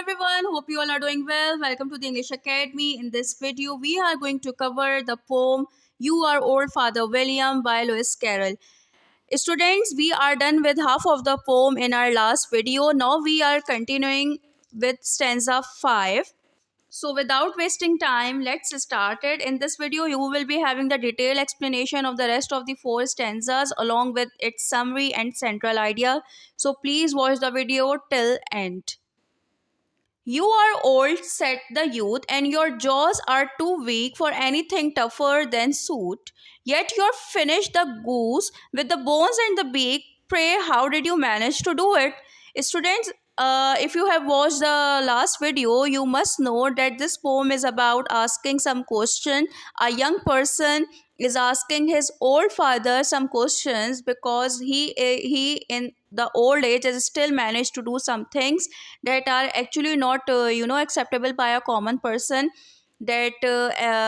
everyone, hope you all are doing well. Welcome to the English Academy. In this video, we are going to cover the poem You Are Old Father William by Lewis Carroll. Students, we are done with half of the poem in our last video. Now we are continuing with stanza 5. So without wasting time, let's start it. In this video, you will be having the detailed explanation of the rest of the four stanzas along with its summary and central idea. So please watch the video till end. You are old, said the youth, and your jaws are too weak for anything tougher than suit. Yet you're finished the goose with the bones and the beak. Pray, how did you manage to do it? Students, if you have watched the last video, you must know that this poem is about asking some question. A young person is asking his old father some questions because he in the old age has still managed to do some things that are actually not acceptable by a common person, that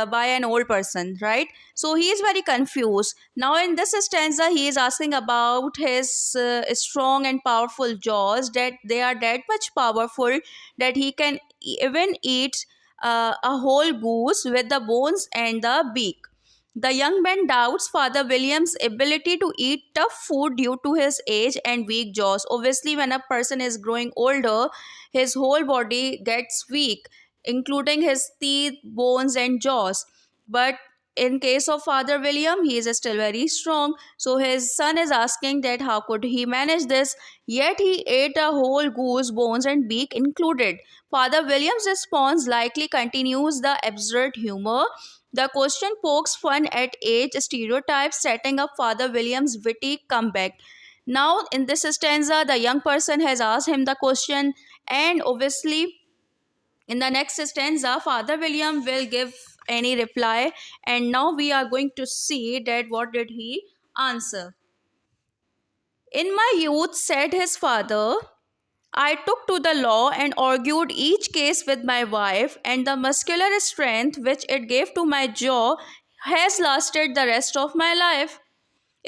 by an old person, right? So he is very confused. Now in this stanza he is asking about his strong and powerful jaws, that they are that much powerful that he can even eat a whole goose with the bones and the beak. The young man doubts Father William's ability to eat tough food due to his age and weak jaws. Obviously, when a person is growing older, his whole body gets weak, including his teeth, bones, and jaws. But in case of Father William, he is still very strong. So his son is asking that how could he manage this? Yet he ate a whole goose, bones, and beak included. Father William's response likely continues the absurd humor. The question pokes fun at age stereotypes, setting up Father William's witty comeback. Now, in this stanza, the young person has asked him the question, and obviously, in the next stanza, Father William will give any reply. And now we are going to see that what did he answer. In my youth, said his father, I took to the law and argued each case with my wife, and the muscular strength which it gave to my jaw has lasted the rest of my life.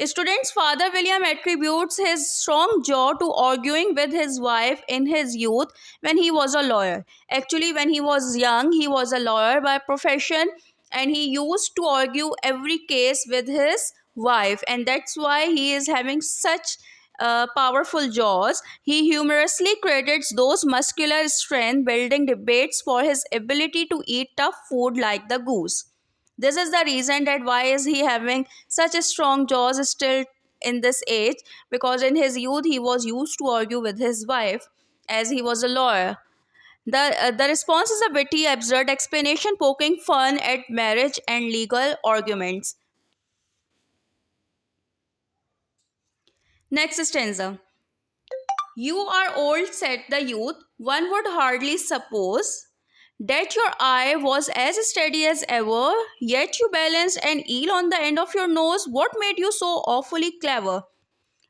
Student's Father William attributes his strong jaw to arguing with his wife in his youth when he was a lawyer. Actually, when he was young, he was a lawyer by profession, and he used to argue every case with his wife, and that's why he is having such powerful jaws. He humorously credits those muscular strength building debates for his ability to eat tough food like the goose. This is the reason that why is he having such a strong jaws still in this age, because in his youth he was used to argue with his wife as he was a lawyer. The response is a witty, absurd explanation poking fun at marriage and legal arguments. Next stanza. You are old, said the youth. One would hardly suppose that your eye was as steady as ever, yet you balanced an eel on the end of your nose. What made you so awfully clever?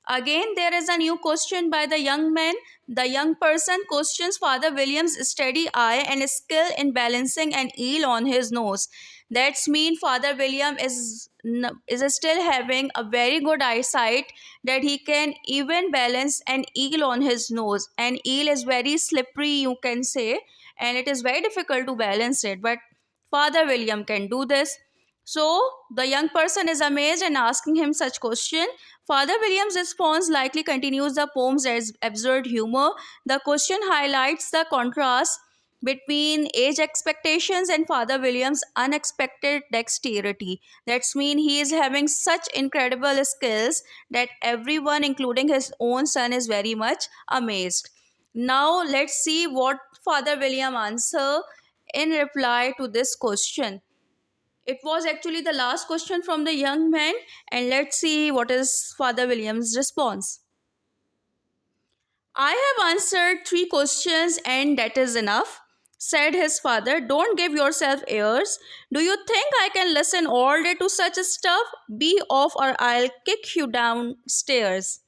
Again, there is a new question by the young man. The young person questions Father William's steady eye and skill in balancing an eel on his nose. That's mean Father William is still having a very good eyesight, that he can even balance an eel on his nose. An eel is very slippery, you can say, and it is very difficult to balance it. But Father William can do this. So the young person is amazed and asking him such question. Father William's response likely continues the poem's absurd humor. The question highlights the contrast between age expectations and Father William's unexpected dexterity. That's mean he is having such incredible skills that everyone, including his own son, is very much amazed. Now let's see what Father William answer in reply to this question. It was actually the last question from the young man, and let's see what is Father William's response. I have answered 3 questions, and that is enough, said his father. Don't give yourself airs. Do you think I can listen all day to such stuff? Be off, or I'll kick you downstairs.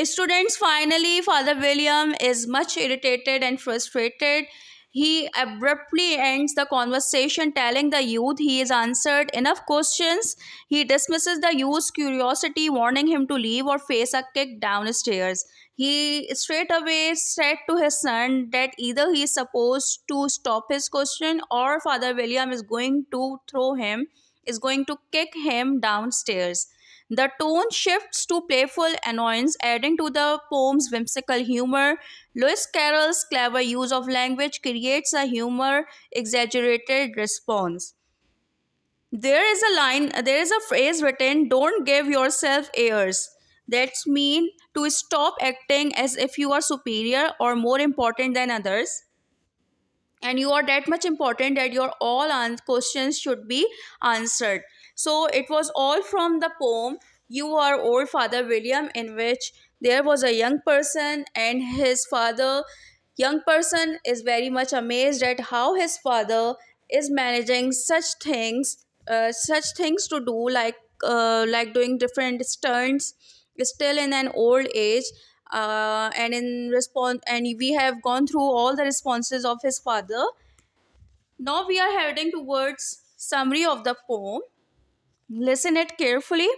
Students, finally, Father William is much irritated and frustrated. He abruptly ends the conversation, telling the youth he has answered enough questions. He dismisses the youth's curiosity, warning him to leave or face a kick downstairs. He straight away said to his son that either he is supposed to stop his question or Father William is going to is going to kick him downstairs. The tone shifts to playful annoyance, adding to the poem's whimsical humor. Lewis Carroll's clever use of language creates a humor exaggerated response. There is a phrase written, don't give yourself airs. That's mean to stop acting as if you are superior or more important than others, and you are that much important that your questions should be answered. So it was all from the poem You Are Old Father William, in which there was a young person and his father. Young person is very much amazed at how his father is managing such things to do, like doing different stunts still in an old age. And in response, and we have gone through all the responses of his father. Now we are heading towards summary of the poem. Listen it carefully.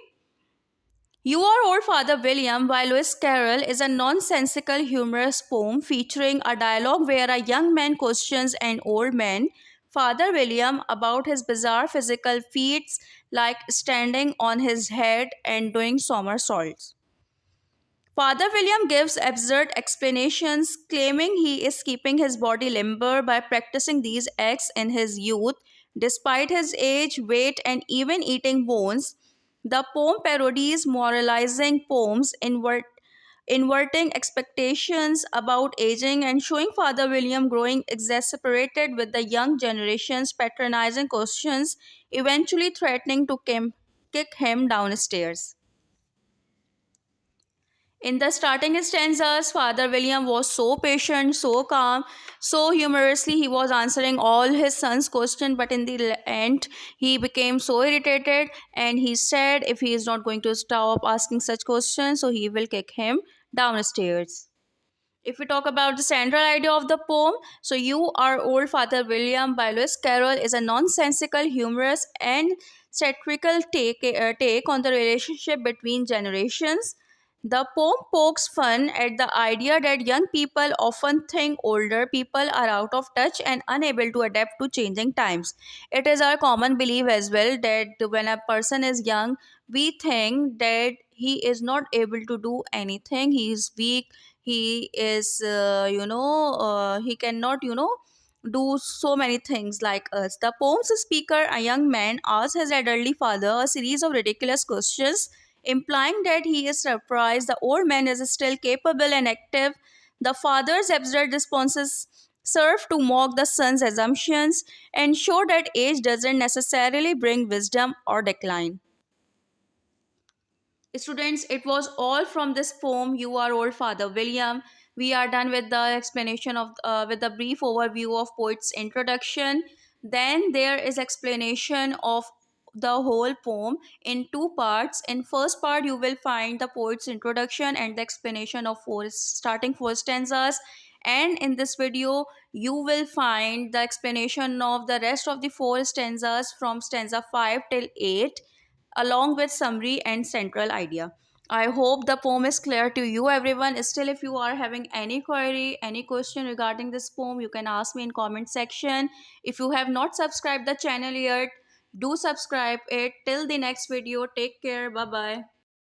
You Are Old Father William by Lewis Carroll is a nonsensical humorous poem featuring a dialogue where a young man questions an old man, Father William, about his bizarre physical feats like standing on his head and doing somersaults. Father William gives absurd explanations, claiming he is keeping his body limber by practicing these acts in his youth, despite his age, weight, and even eating bones. The poem parodies moralizing poems, inverting expectations about aging, and showing Father William growing exasperated with the young generation's patronizing questions, eventually threatening to kick him downstairs. In the starting stanzas, Father William was so patient, so calm, so humorously he was answering all his son's questions. But in the end, he became so irritated and he said if he is not going to stop asking such questions, so he will kick him downstairs. If we talk about the central idea of the poem, so You Are Old Father William by Lewis Carroll is a nonsensical, humorous, and satirical take on the relationship between generations. The poem pokes fun at the idea that young people often think older people are out of touch and unable to adapt to changing times. It is our common belief as well that when a person is young, we think that he is not able to do anything, he is weak, he is he cannot do so many things like us. The poem's speaker, a young man, asks his elderly father a series of ridiculous questions, implying that he is surprised the old man is still capable and active. The father's absurd responses serve to mock the son's assumptions and show that age doesn't necessarily bring wisdom or decline. Students, it was all from this poem, You Are Old Father William. We are done with the explanation of, with the brief overview of poet's introduction. Then there is explanation of the whole poem in two parts. In first part, you will find the poet's introduction and the explanation of starting four stanzas. And in this video, you will find the explanation of the rest of the four stanzas from stanza 5 till 8, along with summary and central idea. I hope the poem is clear to you, everyone. Still, if you are having any query, any question regarding this poem, you can ask me in comment section. If you have not subscribed the channel yet, do subscribe it. Till the next video, take care. Bye bye.